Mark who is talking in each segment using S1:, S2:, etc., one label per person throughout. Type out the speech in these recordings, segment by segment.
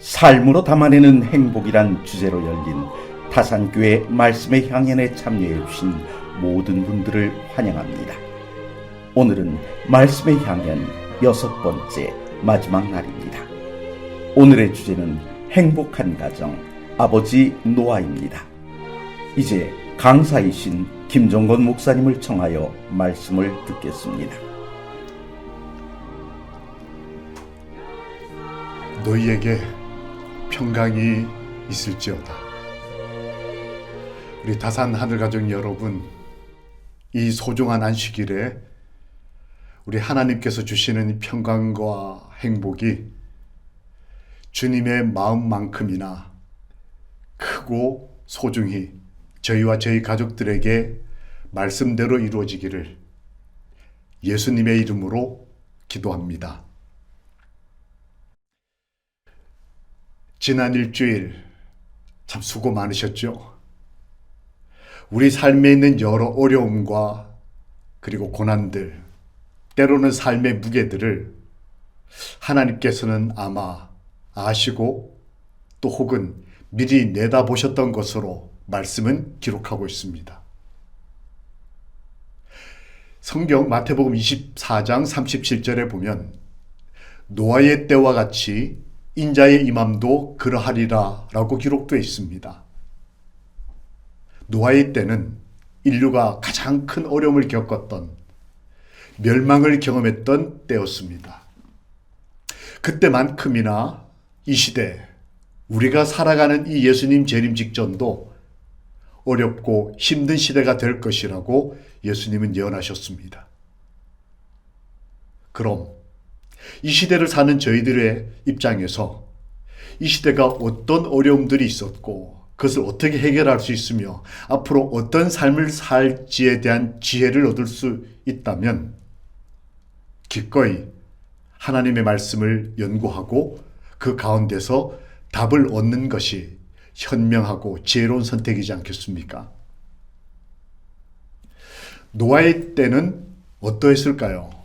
S1: 삶으로 담아내는 행복이란 주제로 열린 타산교회 말씀의 향연에 참여해 주신 모든 분들을 환영합니다. 오늘은 말씀의 향연 6번째 마지막 날입니다. 오늘의 주제는 행복한 가정, 아버지 노아입니다. 이제 강사이신 김종건 목사님을 청하여 말씀을 듣겠습니다.
S2: 너희에게 평강이 있을지어다. 우리 다산 하늘가족 여러분, 이 소중한 안식일에 우리 하나님께서 주시는 평강과 행복이 주님의 마음만큼이나 크고 소중히 저희와 저희 가족들에게 말씀대로 이루어지기를 예수님의 이름으로 기도합니다. 지난 일주일 참 수고 많으셨죠? 우리 삶에 있는 여러 어려움과 그리고 고난들, 때로는 삶의 무게들을 하나님께서는 아마 아시고 또 혹은 미리 내다보셨던 것으로 말씀은 기록하고 있습니다. 성경 마태복음 24장 37절에 보면 노아의 때와 같이 인자의 임함도 그러하리라 라고 기록되어 있습니다. 노아의 때는 인류가 가장 큰 어려움을 겪었던, 멸망을 경험했던 때였습니다. 그때만큼이나 이 시대, 우리가 살아가는 이 예수님 재림 직전도 어렵고 힘든 시대가 될 것이라고 예수님은 예언하셨습니다. 그럼 이 시대를 사는 저희들의 입장에서 이 시대가 어떤 어려움들이 있었고 그것을 어떻게 해결할 수 있으며 앞으로 어떤 삶을 살지에 대한 지혜를 얻을 수 있다면 기꺼이 하나님의 말씀을 연구하고 그 가운데서 답을 얻는 것이 현명하고 지혜로운 선택이지 않겠습니까? 노아의 때는 어떠했을까요?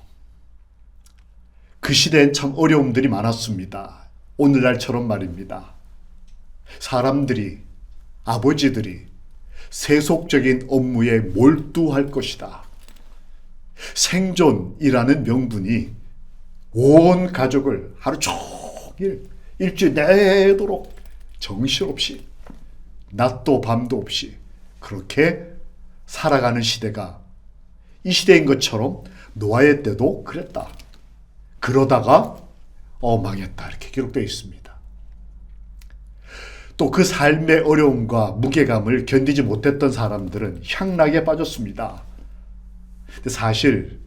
S2: 그 시대엔 참 어려움들이 많았습니다. 오늘날처럼 말입니다. 사람들이, 아버지들이 세속적인 업무에 몰두할 것이다. 생존이라는 명분이 온 가족을 하루 종일 일주일 내도록 정신없이 낮도 밤도 없이 그렇게 살아가는 시대가 이 시대인 것처럼 노아의 때도 그랬다. 그러다가 망했다 이렇게 기록되어 있습니다. 또 그 삶의 어려움과 무게감을 견디지 못했던 사람들은 향락에 빠졌습니다. 근데 사실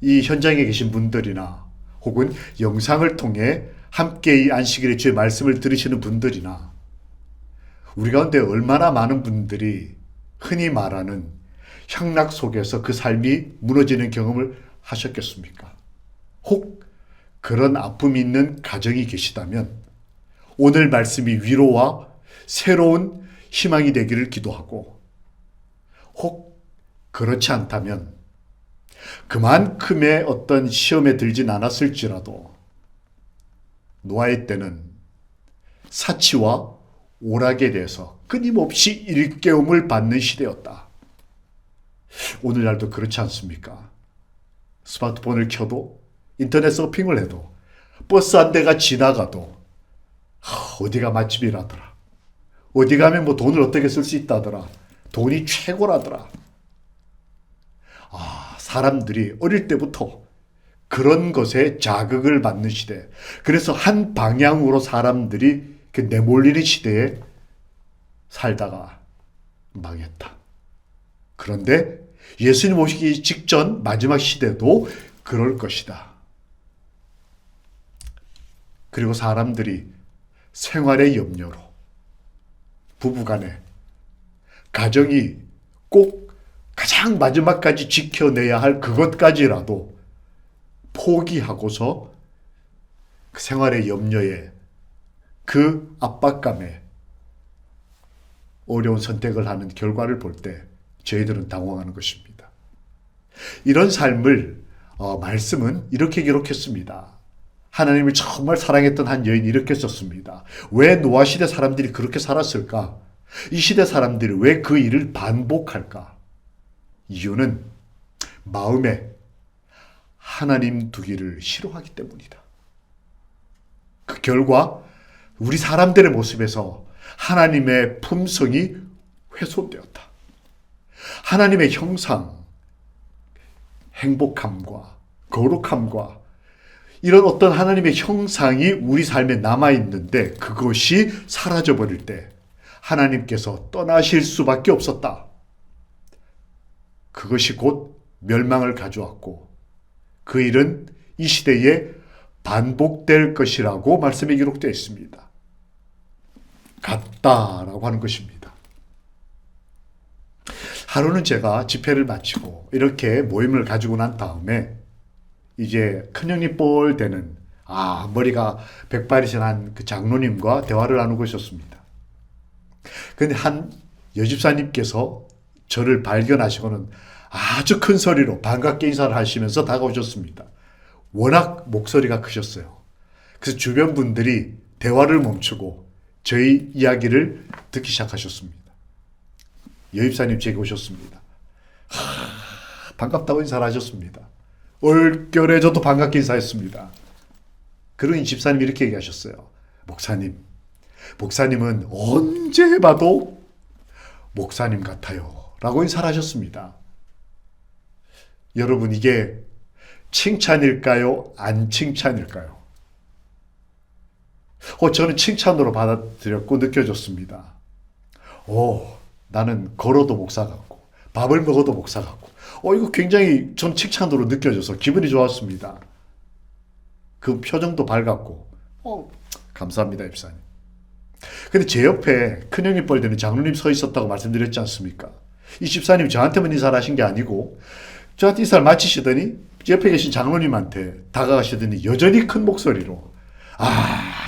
S2: 이 현장에 계신 분들이나 혹은 영상을 통해 함께 이 안식일의 주의 말씀을 들으시는 분들이나 우리 가운데 얼마나 많은 분들이 흔히 말하는 향락 속에서 그 삶이 무너지는 경험을 하셨겠습니까? 혹 그런 아픔이 있는 가정이 계시다면 오늘 말씀이 위로와 새로운 희망이 되기를 기도하고, 혹 그렇지 않다면 그만큼의 어떤 시험에 들진 않았을지라도 노아의 때는 사치와 오락에 대해서 끊임없이 일깨움을 받는 시대였다. 오늘날도 그렇지 않습니까? 스마트폰을 켜도 인터넷 서핑을 해도 버스 한 대가 지나가도 어디가 맛집이라더라. 어디 가면 뭐 돈을 어떻게 쓸 수 있다더라. 돈이 최고라더라. 사람들이 어릴 때부터 그런 것에 자극을 받는 시대. 그래서 한 방향으로 사람들이 내몰리는 시대에 살다가 망했다. 그런데 예수님 오시기 직전 마지막 시대도 그럴 것이다. 그리고 사람들이 생활의 염려로 부부간에 가정이 꼭 가장 마지막까지 지켜내야 할 그것까지라도 포기하고서 그 생활의 염려에 그 압박감에 어려운 선택을 하는 결과를 볼 때 저희들은 당황하는 것입니다. 이런 삶을 말씀은 이렇게 기록했습니다. 하나님을 정말 사랑했던 한 여인이 이렇게 썼습니다. 왜 노아 시대 사람들이 그렇게 살았을까? 이 시대 사람들이 왜 그 일을 반복할까? 이유는 마음에 하나님 두기를 싫어하기 때문이다. 그 결과 우리 사람들의 모습에서 하나님의 품성이 훼손되었다. 하나님의 형상, 행복함과 거룩함과 이런 어떤 하나님의 형상이 우리 삶에 남아있는데 그것이 사라져버릴 때 하나님께서 떠나실 수밖에 없었다. 그것이 곧 멸망을 가져왔고 그 일은 이 시대에 반복될 것이라고 말씀에 기록되어 있습니다. 같다라고 하는 것입니다. 하루는 제가 집회를 마치고 이렇게 모임을 가지고 난 다음에 이제 큰형님 뻘 되는 머리가 백발이신 한 그 장로님과 대화를 나누고 있었습니다. 근데 한 여집사님께서 저를 발견하시고는 아주 큰 소리로 반갑게 인사를 하시면서 다가오셨습니다. 워낙 목소리가 크셨어요. 그래서 주변 분들이 대화를 멈추고 저희 이야기를 듣기 시작하셨습니다. 여집사님 제게 오셨습니다. 반갑다고 인사를 하셨습니다. 얼결에 저도 반갑게 인사했습니다. 그러니 집사님이 이렇게 얘기하셨어요. 목사님은 언제 봐도 목사님 같아요. 라고 인사를 하셨습니다. 여러분, 이게 칭찬일까요? 안 칭찬일까요? 저는 칭찬으로 받아들였고 느껴졌습니다. 나는 걸어도 목사 같고 밥을 먹어도 목사 같고 이거 굉장히 전 칭찬으로 느껴져서 기분이 좋았습니다. 그 표정도 밝았고 감사합니다 집사님. 근데 제 옆에 큰형님 뻘 되는 장로님 서 있었다고 말씀드렸지 않습니까? 이 집사님 저한테만 인사를 하신 게 아니고 저한테 인사를 마치시더니 옆에 계신 장로님한테 다가가시더니 여전히 큰 목소리로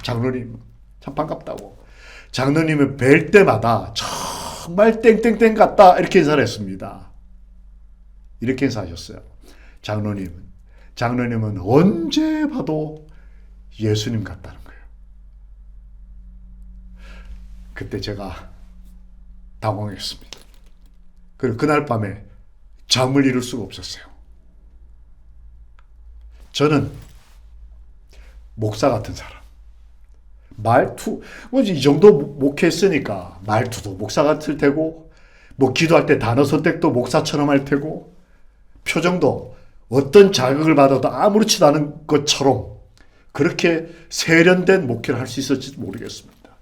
S2: 장로님 참 반갑다고, 장로님을 뵐 때마다 정말 땡땡땡 같다 이렇게 인사를 했습니다. 이렇게 인사하셨어요. 장로님은 언제 봐도 예수님 같다는 거예요. 그때 제가 당황했습니다. 그리고 그날 밤에 잠을 이룰 수가 없었어요. 저는 목사 같은 사람, 말투, 이 정도 목회했으니까 말투도 목사 같을 테고, 기도할 때 단어 선택도 목사처럼 할 테고, 표정도 어떤 자극을 받아도 아무렇지도 않은 것처럼 그렇게 세련된 목회를 할 수 있을지도 모르겠습니다.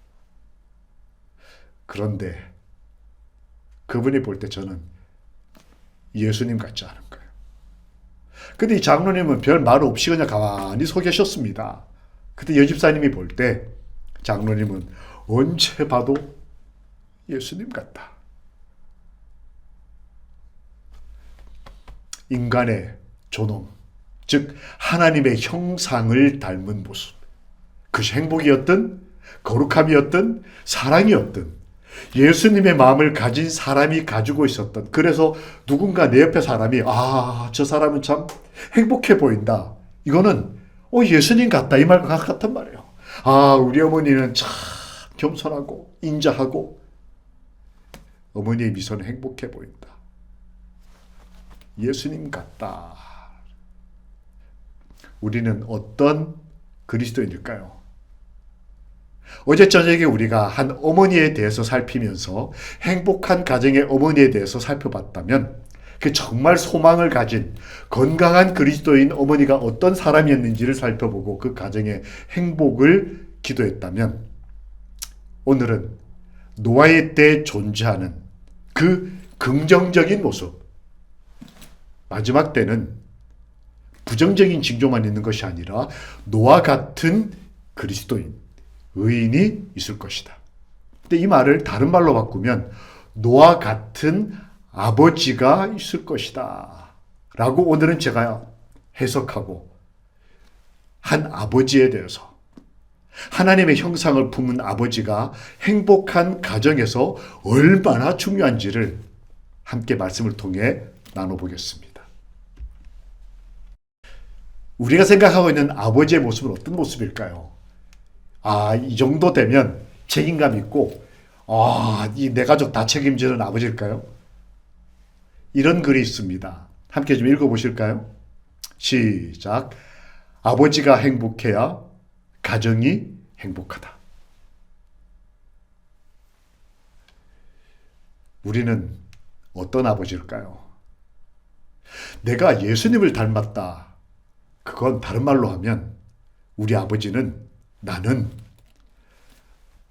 S2: 그런데 그분이 볼 때 저는 예수님 같지 않은 거예요. 근데 이 장로님은 별 말 없이 그냥 가만히 서 계셨습니다. 그때 여집사님이 볼 때 장로님은 언제 봐도 예수님 같다. 인간의 존엄, 즉 하나님의 형상을 닮은 모습, 그것이 행복이었든 거룩함이었든 사랑이었든 예수님의 마음을 가진 사람이 가지고 있었던, 그래서 누군가 내 옆에 사람이 저 사람은 참 행복해 보인다, 이거는 예수님 같다 이 말과 같단 말이에요. 우리 어머니는 참 겸손하고 인자하고 어머니의 미소는 행복해 보인다, 예수님 같다. 우리는 어떤 그리스도인일까요? 어제 저녁에 우리가 한 어머니에 대해서 살피면서 행복한 가정의 어머니에 대해서 살펴봤다면, 그 정말 소망을 가진 건강한 그리스도인 어머니가 어떤 사람이었는지를 살펴보고 그 가정의 행복을 기도했다면, 오늘은 노아의 때 존재하는 그 긍정적인 모습, 마지막 때는 부정적인 징조만 있는 것이 아니라 노아 같은 그리스도인, 의인이 있을 것이다. 근데 이 말을 다른 말로 바꾸면 노아 같은 아버지가 있을 것이다 라고 오늘은 제가 해석하고, 한 아버지에 대해서, 하나님의 형상을 품은 아버지가 행복한 가정에서 얼마나 중요한지를 함께 말씀을 통해 나눠보겠습니다. 우리가 생각하고 있는 아버지의 모습은 어떤 모습일까요? 이 정도 되면 책임감 있고, 이 내 가족 다 책임지는 아버지일까요? 이런 글이 있습니다. 함께 좀 읽어보실까요? 시작. 아버지가 행복해야 가정이 행복하다. 우리는 어떤 아버지일까요? 내가 예수님을 닮았다. 그건 다른 말로 하면 우리 아버지는 나는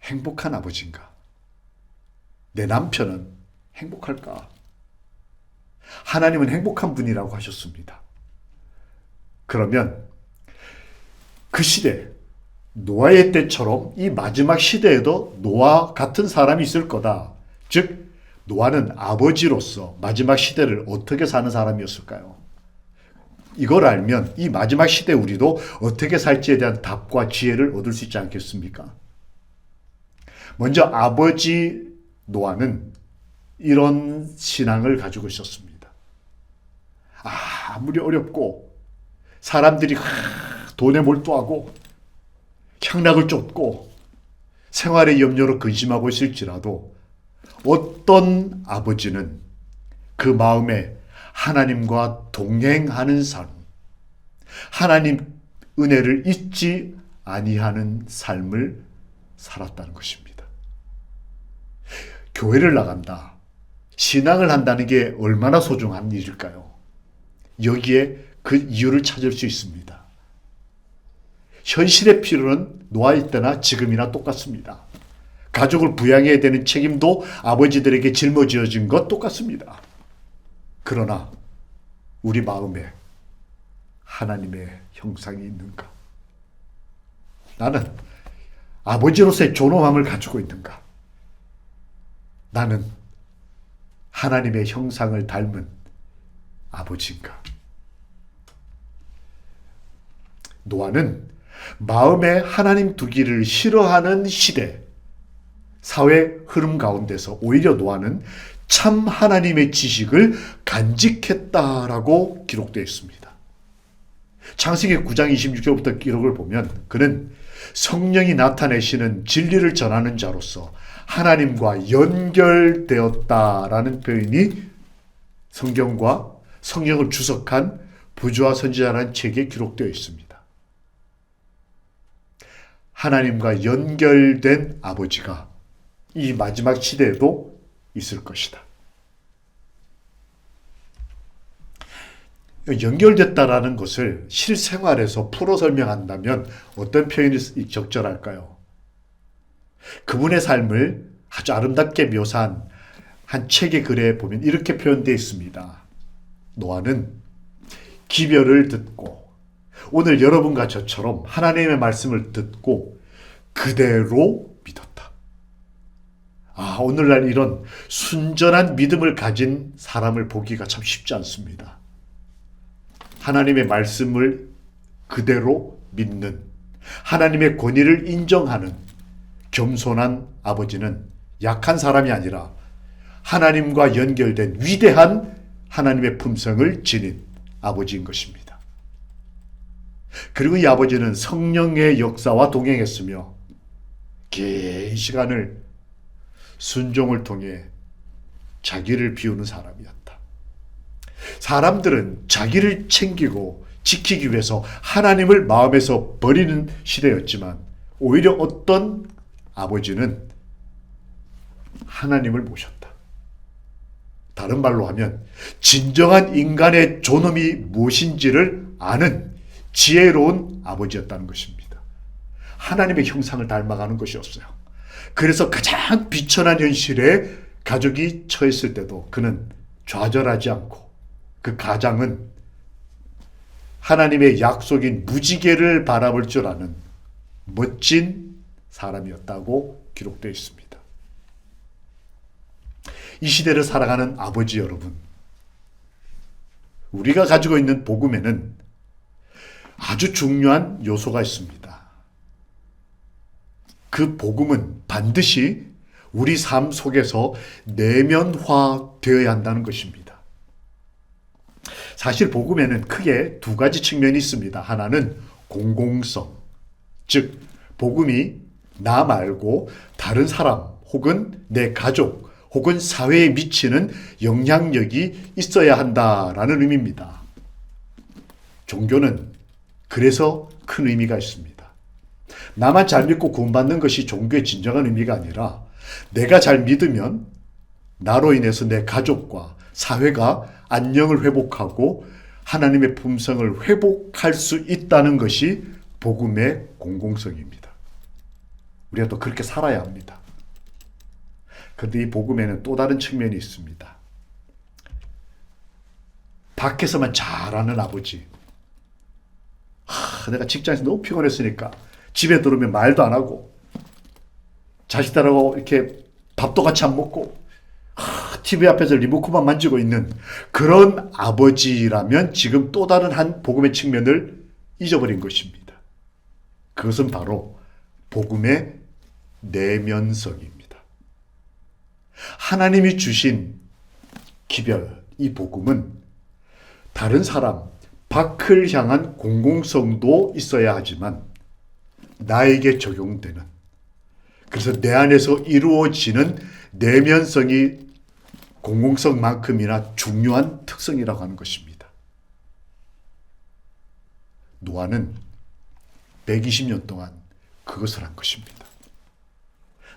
S2: 행복한 아버지인가? 내 남편은 행복할까? 하나님은 행복한 분이라고 하셨습니다. 그러면 그 시대, 노아의 때처럼 이 마지막 시대에도 노아 같은 사람이 있을 거다. 즉 노아는 아버지로서 마지막 시대를 어떻게 사는 사람이었을까요? 이걸 알면 이 마지막 시대 우리도 어떻게 살지에 대한 답과 지혜를 얻을 수 있지 않겠습니까? 먼저 아버지 노아는 이런 신앙을 가지고 있었습니다. 아무리 어렵고 사람들이 돈에 몰두하고 향락을 쫓고 생활의 염려로 근심하고 있을지라도 어떤 아버지는 그 마음에 하나님과 동행하는 삶, 하나님 은혜를 잊지 아니하는 삶을 살았다는 것입니다. 교회를 나간다, 신앙을 한다는 게 얼마나 소중한 일일까요? 여기에 그 이유를 찾을 수 있습니다. 현실의 필요는 노아의 때나 지금이나 똑같습니다. 가족을 부양해야 되는 책임도 아버지들에게 짊어지어진 것 똑같습니다. 그러나 우리 마음에 하나님의 형상이 있는가? 나는 아버지로서의 존엄함을 가지고 있는가? 나는 하나님의 형상을 닮은 아버지인가? 노아는 마음에 하나님 두기를 싫어하는 시대, 사회 흐름 가운데서 오히려 노아는 참 하나님의 지식을 간직했다라고 기록되어 있습니다. 창세기 9장 26절부터 기록을 보면 그는 성령이 나타내시는 진리를 전하는 자로서 하나님과 연결되었다라는 표현이 성경과 성령을 주석한 부조와 선지자라는 책에 기록되어 있습니다. 하나님과 연결된 아버지가 이 마지막 시대에도 있을 것이다. 연결됐다라는 것을 실생활에서 풀어 설명한다면 어떤 표현이 적절할까요? 그분의 삶을 아주 아름답게 묘사한 한 책의 글에 보면 이렇게 표현되어 있습니다. 노아는 기별을 듣고 오늘 여러분과 저처럼 하나님의 말씀을 듣고 그대로 믿었다. 오늘날 이런 순전한 믿음을 가진 사람을 보기가 참 쉽지 않습니다. 하나님의 말씀을 그대로 믿는, 하나님의 권위를 인정하는 겸손한 아버지는 약한 사람이 아니라 하나님과 연결된 위대한 하나님의 품성을 지닌 아버지인 것입니다. 그리고 이 아버지는 성령의 역사와 동행했으며 긴 시간을 순종을 통해 자기를 비우는 사람이었다. 사람들은 자기를 챙기고 지키기 위해서 하나님을 마음에서 버리는 시대였지만 오히려 어떤 아버지는 하나님을 모셨다. 다른 말로 하면 진정한 인간의 존엄이 무엇인지를 아는 지혜로운 아버지였다는 것입니다. 하나님의 형상을 닮아가는 것이었어요. 그래서 가장 비천한 현실에 가족이 처했을 때도 그는 좌절하지 않고 그 가장은 하나님의 약속인 무지개를 바라볼 줄 아는 멋진 사람이었다고 기록되어 있습니다. 이 시대를 살아가는 아버지 여러분, 우리가 가지고 있는 복음에는 아주 중요한 요소가 있습니다. 그 복음은 반드시 우리 삶 속에서 내면화되어야 한다는 것입니다. 사실 복음에는 크게 두 가지 측면이 있습니다. 하나는 공공성, 즉 복음이 나 말고 다른 사람 혹은 내 가족 혹은 사회에 미치는 영향력이 있어야 한다라는 의미입니다. 종교는 그래서 큰 의미가 있습니다. 나만 잘 믿고 구원받는 것이 종교의 진정한 의미가 아니라 내가 잘 믿으면 나로 인해서 내 가족과 사회가 안녕을 회복하고 하나님의 품성을 회복할 수 있다는 것이 복음의 공공성입니다. 우리가 또 그렇게 살아야 합니다. 그런데 이 복음에는 또 다른 측면이 있습니다. 밖에서만 잘하는 아버지. 내가 직장에서 너무 피곤했으니까 집에 들어오면 말도 안 하고 자식들하고 이렇게 밥도 같이 안 먹고 TV 앞에서 리모컨만 만지고 있는 그런 아버지라면 지금 또 다른 한 복음의 측면을 잊어버린 것입니다. 그것은 바로 복음의 내면성입니다. 하나님이 주신 기별, 이 복음은 다른 사람, 밖을 향한 공공성도 있어야 하지만 나에게 적용되는, 그래서 내 안에서 이루어지는 내면성이 공공성만큼이나 중요한 특성이라고 하는 것입니다. 노아는 120년 동안 그것을 한 것입니다.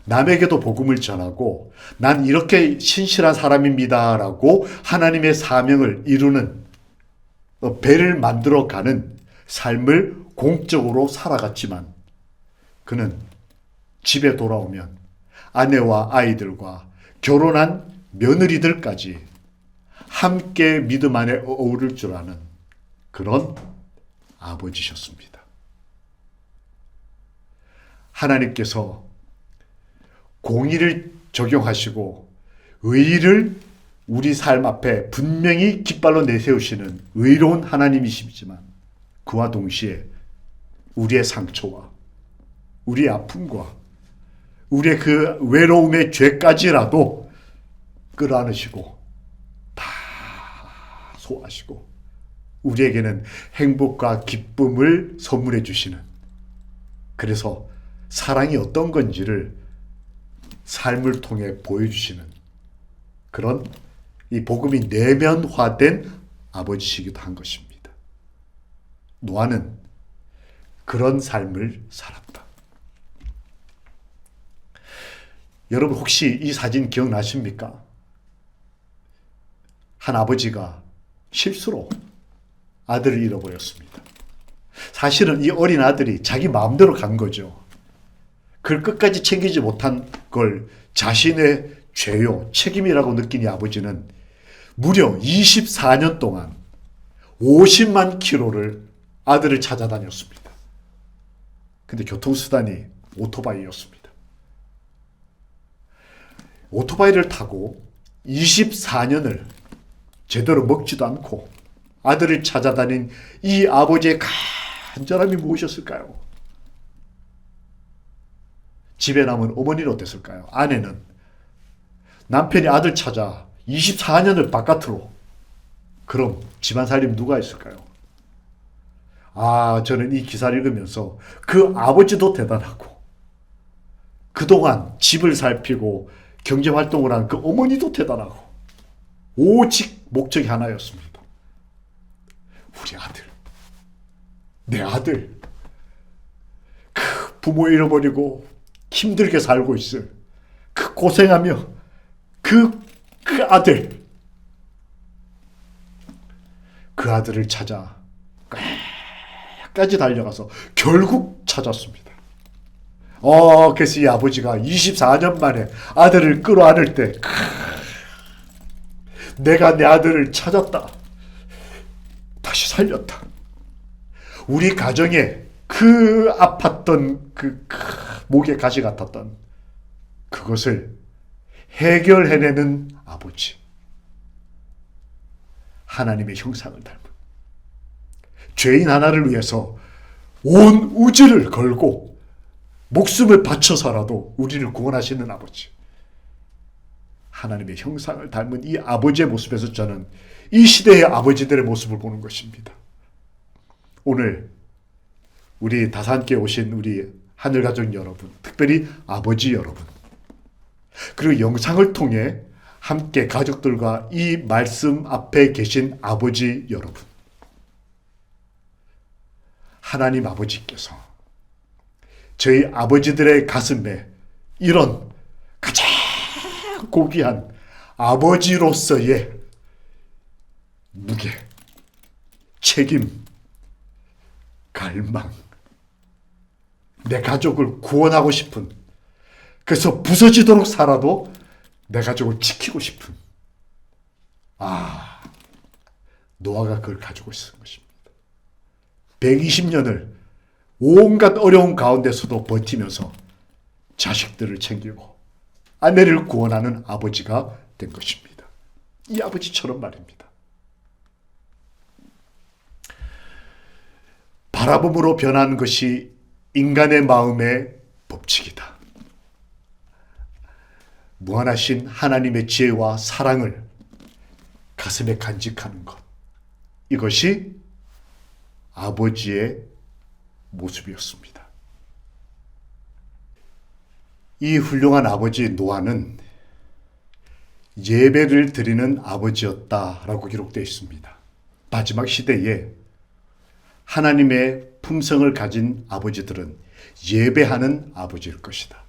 S2: 남에게도 복음을 전하고 난 이렇게 신실한 사람입니다라고 하나님의 사명을 이루는 배를 만들어가는 삶을 공적으로 살아갔지만 그는 집에 돌아오면 아내와 아이들과 결혼한 며느리들까지 함께 믿음 안에 어우를 줄 아는 그런 아버지셨습니다. 하나님께서 공의를 적용하시고 의의를 우리 삶 앞에 분명히 깃발로 내세우시는 의로운 하나님이시지만 그와 동시에 우리의 상처와 우리의 아픔과 우리의 그 외로움의 죄까지라도 끌어안으시고 다 소화하시고 우리에게는 행복과 기쁨을 선물해 주시는, 그래서 사랑이 어떤 건지를 삶을 통해 보여주시는 그런 이 복음이 내면화된 아버지시기도 한 것입니다. 노아는 그런 삶을 살았다. 여러분 혹시 이 사진 기억나십니까? 한 아버지가 실수로 아들을 잃어버렸습니다. 사실은 이 어린 아들이 자기 마음대로 간 거죠. 그걸 끝까지 챙기지 못한 걸 자신의 죄요, 책임이라고 느낀 이 아버지는 무려 24년 동안 50만 킬로를 아들을 찾아다녔습니다. 근데 교통수단이 오토바이였습니다. 오토바이를 타고 24년을 제대로 먹지도 않고 아들을 찾아다닌 이 아버지의 간절함이 무엇이었을까요? 집에 남은 어머니는 어땠을까요? 아내는 남편이 아들 찾아 24년을 바깥으로, 그럼 집안 살림 누가 했을까요? 저는 이 기사를 읽으면서 그 아버지도 대단하고 그동안 집을 살피고 경제활동을 한 그 어머니도 대단하고 오직 목적이 하나였습니다. 우리 아들, 내 아들, 그 부모 잃어버리고 힘들게 살고 있을 그 고생하며 그 아들, 그 아들을 찾아 끝까지 달려가서 결국 찾았습니다. 그래서 이 아버지가 24년 만에 아들을 끌어안을 때 내가 내 아들을 찾았다, 다시 살렸다. 우리 가정에 그 아팠던 그 목에 가시 같았던 그것을 해결해내는 아버지, 하나님의 형상을 닮은, 죄인 하나를 위해서 온 우주를 걸고 목숨을 바쳐서라도 우리를 구원하시는 아버지, 하나님의 형상을 닮은 이 아버지의 모습에서 저는 이 시대의 아버지들의 모습을 보는 것입니다. 오늘 우리 다산교에 오신 우리 하늘가족 여러분, 특별히 아버지 여러분, 그리고 영상을 통해 함께 가족들과 이 말씀 앞에 계신 아버지 여러분, 하나님 아버지께서 저희 아버지들의 가슴에 이런 가장 고귀한 아버지로서의 무게, 책임, 갈망, 내 가족을 구원하고 싶은, 그래서 부서지도록 살아도 내 가족을 지키고 싶은, 노아가 그걸 가지고 있었던 것입니다. 120년을 온갖 어려운 가운데서도 버티면서 자식들을 챙기고 아내를 구원하는 아버지가 된 것입니다. 이 아버지처럼 말입니다. 바라봄으로 변하는 것이 인간의 마음의 법칙이다. 무한하신 하나님의 지혜와 사랑을 가슴에 간직하는 것, 이것이 아버지의 모습이었습니다. 이 훌륭한 아버지 노아는 예배를 드리는 아버지였다라고 기록되어 있습니다. 마지막 시대에 하나님의 품성을 가진 아버지들은 예배하는 아버지일 것이다.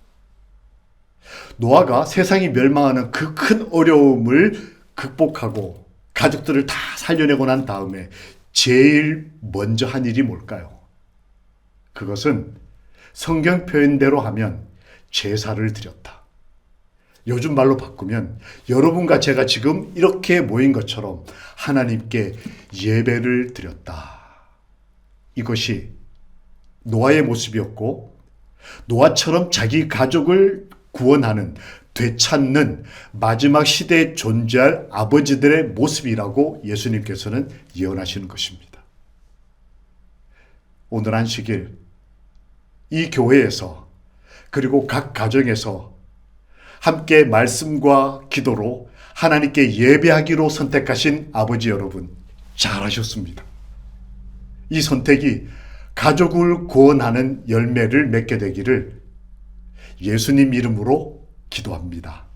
S2: 노아가 세상이 멸망하는 그 큰 어려움을 극복하고 가족들을 다 살려내고 난 다음에 제일 먼저 한 일이 뭘까요? 그것은 성경 표현대로 하면 제사를 드렸다. 요즘 말로 바꾸면 여러분과 제가 지금 이렇게 모인 것처럼 하나님께 예배를 드렸다. 이것이 노아의 모습이었고, 노아처럼 자기 가족을 구원하는, 되찾는 마지막 시대에 존재할 아버지들의 모습이라고 예수님께서는 예언하시는 것입니다. 오늘 안식일 이 교회에서, 그리고 각 가정에서 함께 말씀과 기도로 하나님께 예배하기로 선택하신 아버지 여러분, 잘하셨습니다. 이 선택이 가족을 구원하는 열매를 맺게 되기를 예수님 이름으로 기도합니다.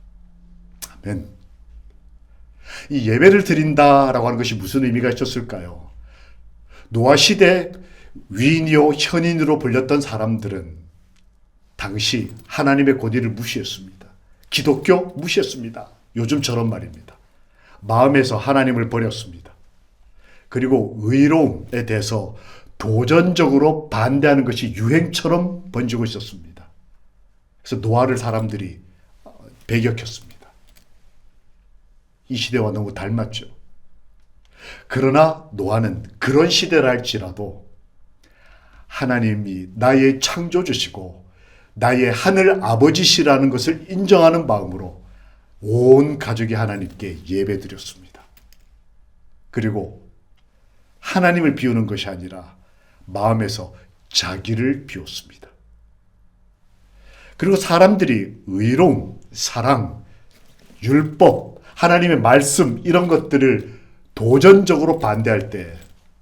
S2: 아멘. 이 예배를 드린다라고 하는 것이 무슨 의미가 있었을까요? 노아 시대 위인이요 현인으로 불렸던 사람들은 당시 하나님의 권위를 무시했습니다. 기독교 무시했습니다. 요즘처럼 말입니다. 마음에서 하나님을 버렸습니다. 그리고 의로움에 대해서 도전적으로 반대하는 것이 유행처럼 번지고 있었습니다. 그래서 노아를 사람들이 배격했습니다. 이 시대와 너무 닮았죠. 그러나 노아는 그런 시대라 할지라도 하나님이 나의 창조주시고 나의 하늘 아버지시라는 것을 인정하는 마음으로 온 가족이 하나님께 예배드렸습니다. 그리고 하나님을 비우는 것이 아니라 마음에서 자기를 비웠습니다. 그리고 사람들이 의로움, 사랑, 율법, 하나님의 말씀 이런 것들을 도전적으로 반대할 때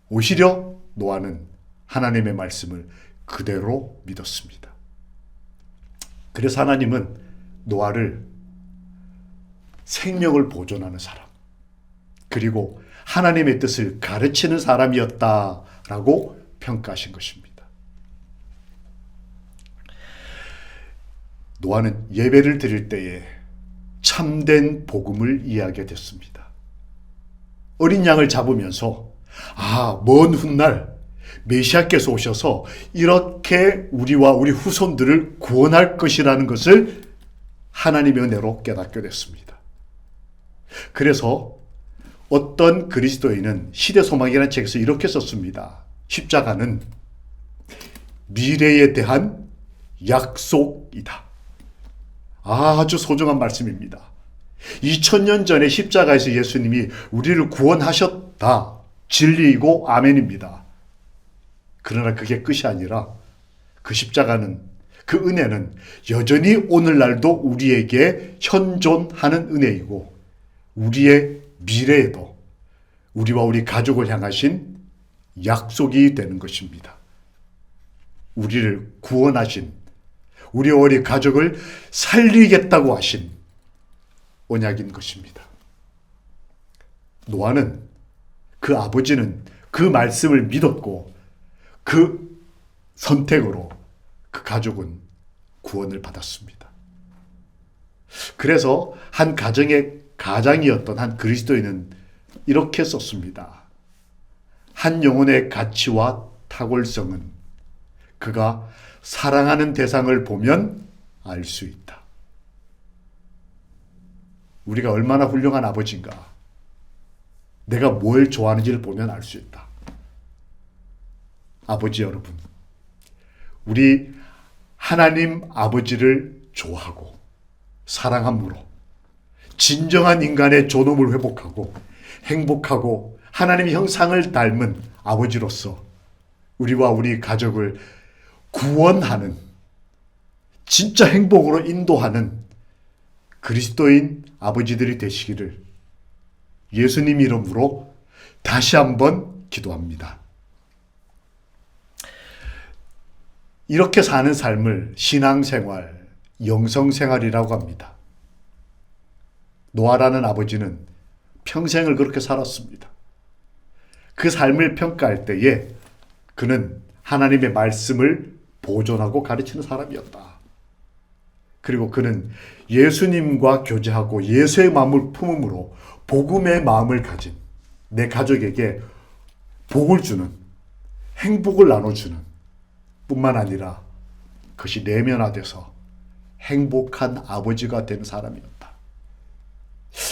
S2: 오히려 노아는 하나님의 말씀을 그대로 믿었습니다. 그래서 하나님은 노아를 생명을 보존하는 사람, 그리고 하나님의 뜻을 가르치는 사람이었다라고 평가하신 것입니다. 노아는 예배를 드릴 때에 참된 복음을 이해하게 됐습니다. 어린 양을 잡으면서 먼 훗날 메시아께서 오셔서 이렇게 우리와 우리 후손들을 구원할 것이라는 것을 하나님의 은혜로 깨닫게 됐습니다. 그래서 어떤 그리스도인은 시대소망이라는 책에서 이렇게 썼습니다. 십자가는 미래에 대한 약속이다. 아주 소중한 말씀입니다. 2000년 전에 십자가에서 예수님이 우리를 구원하셨다. 진리이고 아멘입니다. 그러나 그게 끝이 아니라 그 십자가는, 그 은혜는 여전히 오늘날도 우리에게 현존하는 은혜이고 우리의 미래에도 우리와 우리 가족을 향하신 약속이 되는 것입니다. 우리를 구원하신, 우리와 우리 가족을 살리겠다고 하신 언약인 것입니다. 노아는, 그 아버지는 그 말씀을 믿었고 그 선택으로 그 가족은 구원을 받았습니다. 그래서 한 가정의 가장이었던 한 그리스도인은 이렇게 썼습니다. 한 영혼의 가치와 탁월성은 그가 사랑하는 대상을 보면 알 수 있다. 우리가 얼마나 훌륭한 아버지인가, 내가 뭘 좋아하는지를 보면 알 수 있다. 아버지 여러분, 우리 하나님 아버지를 좋아하고 사랑함으로 진정한 인간의 존엄을 회복하고 행복하고 하나님의 형상을 닮은 아버지로서 우리와 우리 가족을 구원하는, 진짜 행복으로 인도하는 그리스도인 아버지들이 되시기를 예수님 이름으로 다시 한번 기도합니다. 이렇게 사는 삶을 신앙생활, 영성생활이라고 합니다. 노아라는 아버지는 평생을 그렇게 살았습니다. 그 삶을 평가할 때에 그는 하나님의 말씀을 보존하고 가르치는 사람이었다. 그리고 그는 예수님과 교제하고 예수의 마음을 품음으로 복음의 마음을 가진 내 가족에게 복을 주는, 행복을 나눠주는 뿐만 아니라 그것이 내면화돼서 행복한 아버지가 된 사람이었다.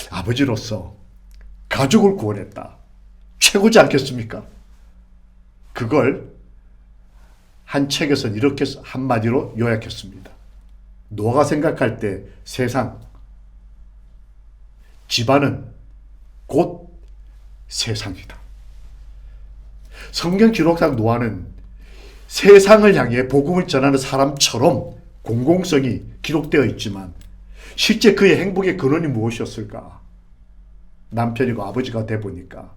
S2: 아버지로서 가족을 구원했다. 최고지 않겠습니까? 그걸 한 책에서는 이렇게 한마디로 요약했습니다. 노아가 생각할 때 세상, 집안은 곧 세상이다. 성경 기록상 노아는 세상을 향해 복음을 전하는 사람처럼 공공성이 기록되어 있지만 실제 그의 행복의 근원이 무엇이었을까? 남편이고 아버지가 돼 보니까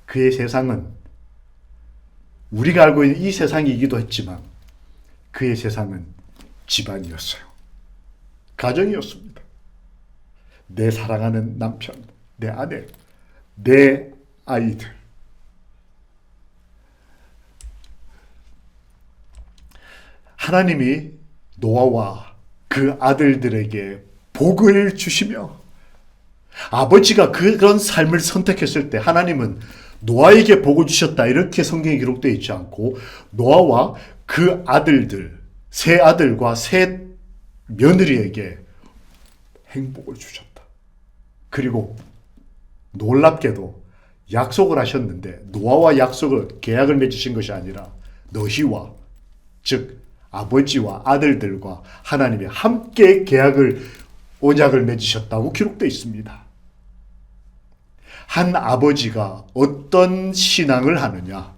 S2: 그의 세상은 우리가 알고 있는 이 세상이기도 했지만 그의 세상은 집안이었어요. 가정이었습니다. 내 사랑하는 남편, 내 아내, 내 아이들. 하나님이 노아와 그 아들들에게 복을 주시며 아버지가 그런 삶을 선택했을 때 하나님은 노아에게 복을 주셨다 이렇게 성경에 기록되어 있지 않고 노아와 그 아들들, 세 아들과 세 며느리에게 행복을 주셨다. 그리고 놀랍게도 약속을 하셨는데 노아와 계약을 맺으신 것이 아니라 너희와, 즉 아버지와 아들들과 하나님이 함께 언약을 맺으셨다고 기록되어 있습니다. 한 아버지가 어떤 신앙을 하느냐,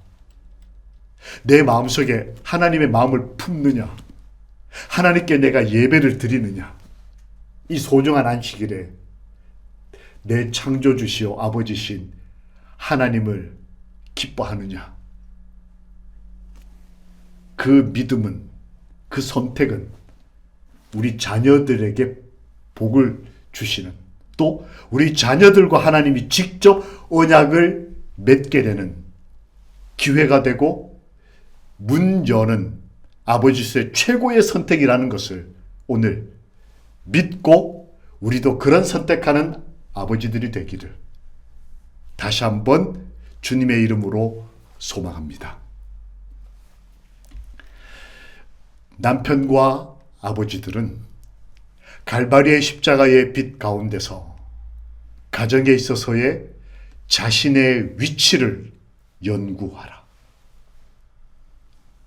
S2: 내 마음속에 하나님의 마음을 품느냐, 하나님께 내가 예배를 드리느냐, 이 소중한 안식일에 내 창조주시오 아버지신 하나님을 기뻐하느냐, 그 믿음은, 그 선택은 우리 자녀들에게 복을 주시는, 또 우리 자녀들과 하나님이 직접 언약을 맺게 되는 기회가 되고 문 여는 아버지의 최고의 선택이라는 것을 오늘 믿고 우리도 그런 선택하는 아버지들이 되기를 다시 한번 주님의 이름으로 소망합니다. 남편과 아버지들은 갈바리의 십자가의 빛 가운데서 가정에 있어서의 자신의 위치를 연구하라.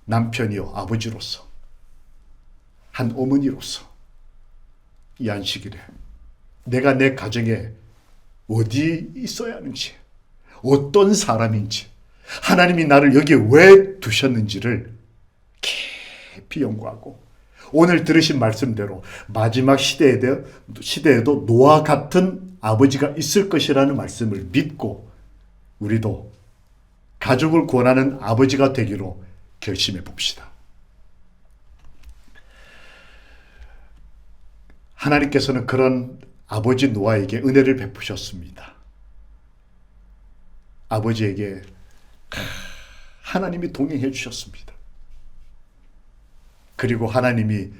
S2: 남편이요, 아버지로서, 한 어머니로서 이 안식일에 내가 내 가정에 어디 있어야 하는지, 어떤 사람인지, 하나님이 나를 여기에 왜 두셨는지를 깊이 연구하고 오늘 들으신 말씀대로 마지막 시대에도 노아 같은 아버지가 있을 것이라는 말씀을 믿고 우리도 가족을 구원하는 아버지가 되기로 결심해 봅시다. 하나님께서는 그런 아버지 노아에게 은혜를 베푸셨습니다. 아버지에게 하나님이 동행해 주셨습니다. 그리고 하나님이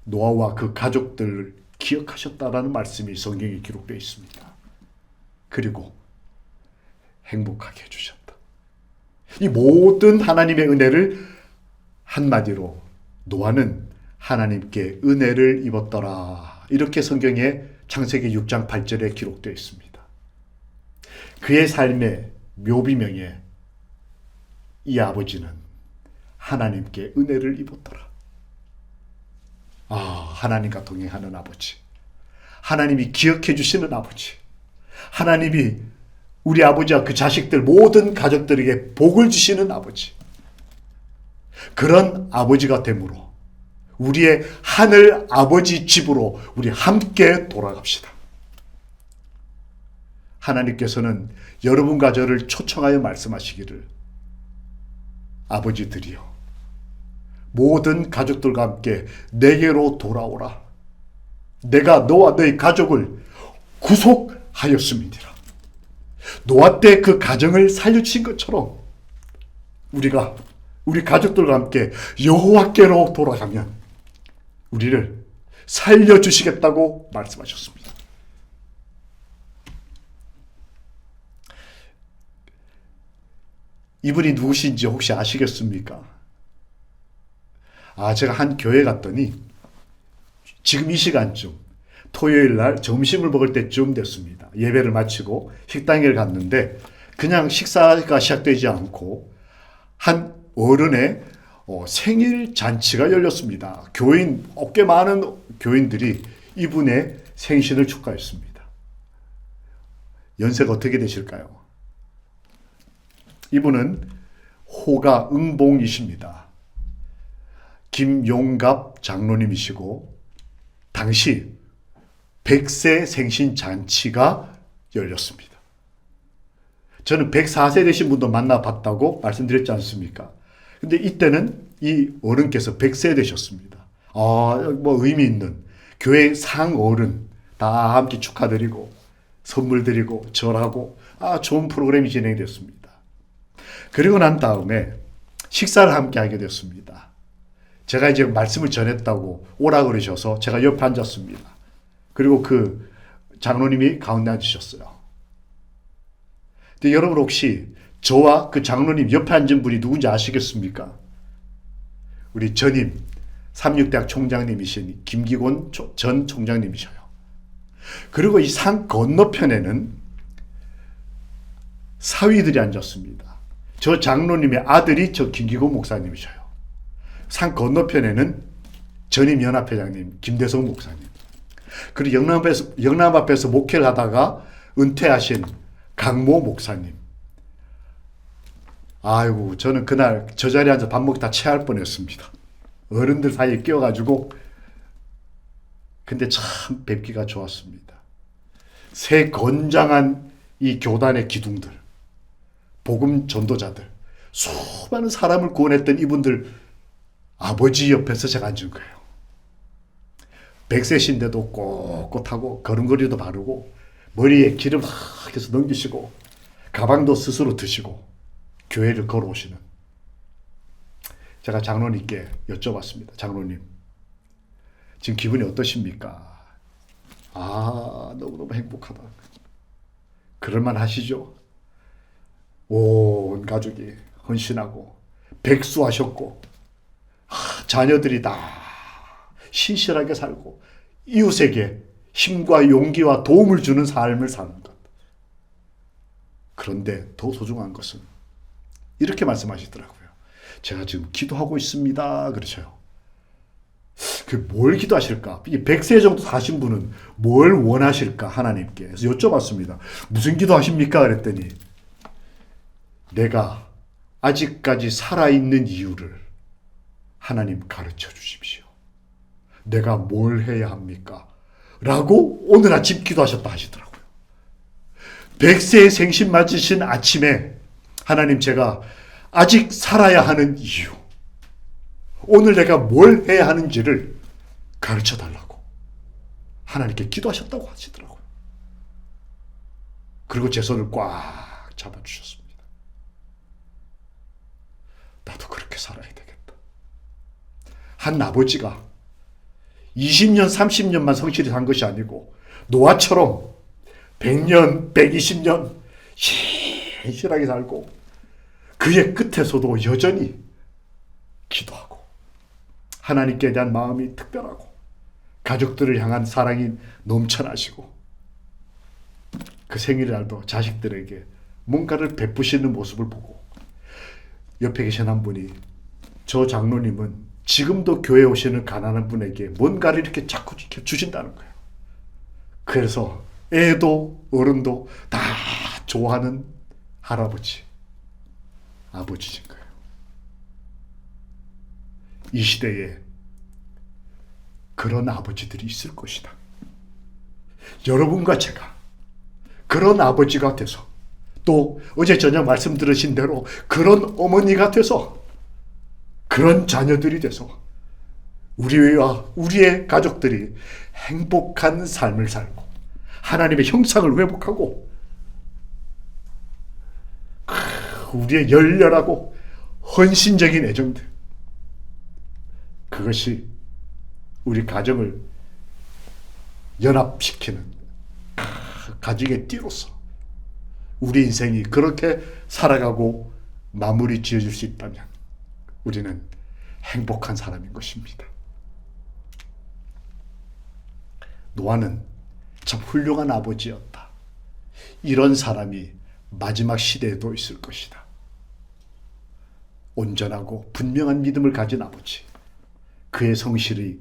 S2: 노아와 그 가족들을 기억하셨다라는 말씀이 성경에 기록되어 있습니다. 그리고 행복하게 해주셨다. 이 모든 하나님의 은혜를 한마디로 노아는 하나님께 은혜를 입었더라. 이렇게 성경에 창세기 6장 8절에 기록되어 있습니다. 그의 삶의 묘비명에 이 아버지는 하나님께 은혜를 입었더라. 하나님과 동행하는 아버지. 하나님이 기억해 주시는 아버지. 하나님이 우리 아버지와 그 자식들 모든 가족들에게 복을 주시는 아버지. 그런 아버지가 되므로 우리의 하늘 아버지 집으로 우리 함께 돌아갑시다. 하나님께서는 여러분과 저를 초청하여 말씀하시기를 아버지들이여 모든 가족들과 함께 내게로 돌아오라. 내가 너와 너의 가족을 구속하였음이니라. 노아 때 그 가정을 살려주신 것처럼 우리가 우리 가족들과 함께 여호와께로 돌아가면 우리를 살려주시겠다고 말씀하셨습니다. 이분이 누구신지 혹시 아시겠습니까? 제가 한 교회 갔더니 지금 이 시간쯤 토요일 날 점심을 먹을 때쯤 됐습니다. 예배를 마치고 식당에 갔는데 그냥 식사가 시작되지 않고 한 어른의 생일 잔치가 열렸습니다. 교인, 꽤 많은 교인들이 이분의 생신을 축하했습니다. 연세가 어떻게 되실까요? 이분은 호가 응봉이십니다. 김용갑 장로님이시고 당시 100세 생신 잔치가 열렸습니다. 저는 104세 되신 분도 만나봤다고 말씀드렸지 않습니까? 근데 이때는 이 어른께서 100세 되셨습니다. 의미 있는 교회 상어른 다 함께 축하드리고 선물 드리고 절하고 좋은 프로그램이 진행됐습니다. 그리고 난 다음에 식사를 함께 하게 됐습니다. 제가 이제 말씀을 전했다고 오라 그러셔서 제가 옆에 앉았습니다. 그리고 그 장로님이 가운데 앉으셨어요. 근데 여러분 혹시 저와 그 장로님 옆에 앉은 분이 누군지 아시겠습니까? 우리 전임 삼육대학 총장님이신 김기곤 전 총장님이셔요. 그리고 이 산 건너편에는 사위들이 앉았습니다. 저 장로님의 아들이 저 김기곤 목사님이셔요. 산 건너편에는 전임 연합회장님 김대성 목사님. 그리고 영남 앞에서 목회를 하다가 은퇴하신 강모 목사님. 아이고 저는 그날 저 자리에 앉아 밥 먹다 체할 뻔했습니다. 어른들 사이에 끼어가지고. 근데 참 뵙기가 좋았습니다. 새 건장한 이 교단의 기둥들, 복음 전도자들, 수많은 사람을 구원했던 이분들 아버지 옆에서 제가 앉은 거예요. 100세신데도 꼿꼿하고 걸음걸이도 바르고 머리에 기름 막 해서 넘기시고 가방도 스스로 드시고 교회를 걸어오시는. 제가 장로님께 여쭤봤습니다. 장로님, 지금 기분이 어떠십니까? 너무너무 행복하다. 그럴만 하시죠? 온 가족이 헌신하고 백수하셨고 자녀들이 다 신실하게 살고 이웃에게 힘과 용기와 도움을 주는 삶을 사는 것. 그런데 더 소중한 것은 이렇게 말씀하시더라고요. 제가 지금 기도하고 있습니다. 그러셔요. 뭘 기도하실까? 100세 정도 사신 분은 뭘 원하실까? 하나님께. 그래서 여쭤봤습니다. 무슨 기도하십니까? 그랬더니 내가 아직까지 살아있는 이유를 하나님 가르쳐 주십시오. 내가 뭘 해야 합니까? 라고 오늘 아침 기도하셨다 하시더라고요. 100세의 생신 맞으신 아침에 하나님, 제가 아직 살아야 하는 이유, 오늘 내가 뭘 해야 하는지를 가르쳐 달라고 하나님께 기도하셨다고 하시더라고요. 그리고 제 손을 꽉 잡아주셨습니다. 나도 그렇게 살아야 되겠다. 한 아버지가 20년, 30년만 성실히 산 것이 아니고 노아처럼 100년, 120년 신실하게 살고 그의 끝에서도 여전히 기도하고 하나님께 대한 마음이 특별하고 가족들을 향한 사랑이 넘쳐나시고 그 생일날도 자식들에게 뭔가를 베푸시는 모습을 보고 옆에 계신 한 분이, 저 장로님은 지금도 교회 오시는 가난한 분에게 뭔가를 이렇게 자꾸 주신다는 거예요. 그래서 애도 어른도 다 좋아하는 할아버지, 아버지신 거예요. 이 시대에 그런 아버지들이 있을 것이다. 여러분과 제가 그런 아버지가 돼서, 또 어제 저녁 말씀 들으신 대로 그런 어머니가 돼서, 그런 자녀들이 돼서 우리와 우리의 가족들이 행복한 삶을 살고 하나님의 형상을 회복하고 우리의 열렬하고 헌신적인 애정들, 그것이 우리 가정을 연합시키는 가정의 띠로서 우리 인생이 그렇게 살아가고 마무리 지어줄 수 있다면 우리는 행복한 사람인 것입니다. 노아는 참 훌륭한 아버지였다. 이런 사람이 마지막 시대에도 있을 것이다. 온전하고 분명한 믿음을 가진 아버지, 그의 성실이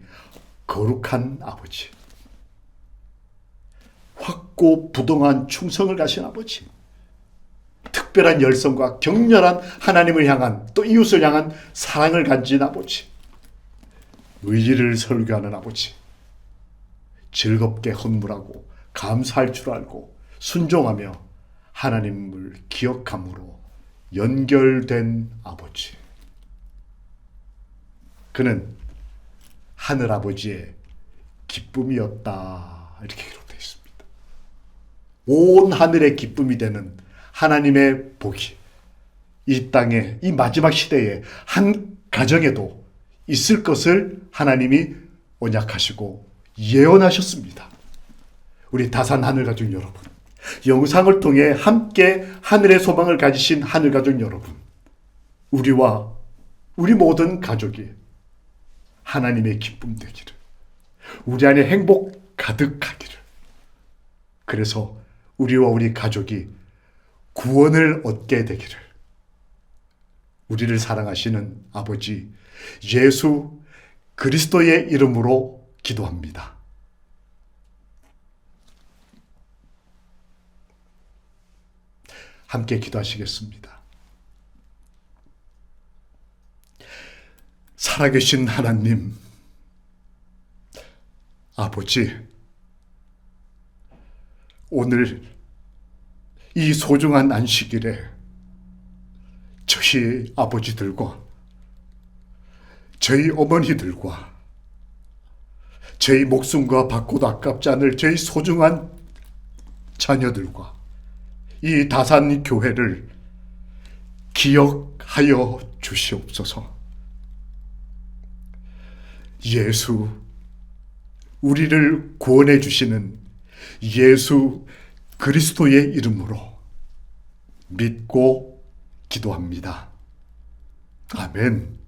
S2: 거룩한 아버지, 확고부동한 충성을 가신 아버지, 특별한 열성과 격렬한 하나님을 향한, 또 이웃을 향한 사랑을 가진 아버지, 의리를 설교하는 아버지, 즐겁게 헌물하고 감사할 줄 알고 순종하며 하나님을 기억함으로 연결된 아버지. 그는 하늘아버지의 기쁨이었다, 이렇게 기록되어 있습니다. 온 하늘의 기쁨이 되는 하나님의 복이 이 땅에, 이 마지막 시대에 한 가정에도 있을 것을 하나님이 언약하시고 예언하셨습니다. 우리 다산 하늘가족 여러분, 영상을 통해 함께 하늘의 소망을 가지신 하늘가족 여러분, 우리와 우리 모든 가족이 하나님의 기쁨 되기를, 우리 안에 행복 가득하기를, 그래서 우리와 우리 가족이 구원을 얻게 되기를 우리를 사랑하시는 아버지 예수 그리스도의 이름으로 기도합니다. 함께 기도하시겠습니다. 살아계신 하나님, 아버지, 오늘 이 소중한 안식일에 저희 아버지들과 저희 어머니들과 저희 목숨과 받고도 아깝지 않을 저희 소중한 자녀들과 이 다산 교회를 기억하여 주시옵소서. 예수, 우리를 구원해 주시는 예수 그리스도의 이름으로 믿고 기도합니다. 아멘.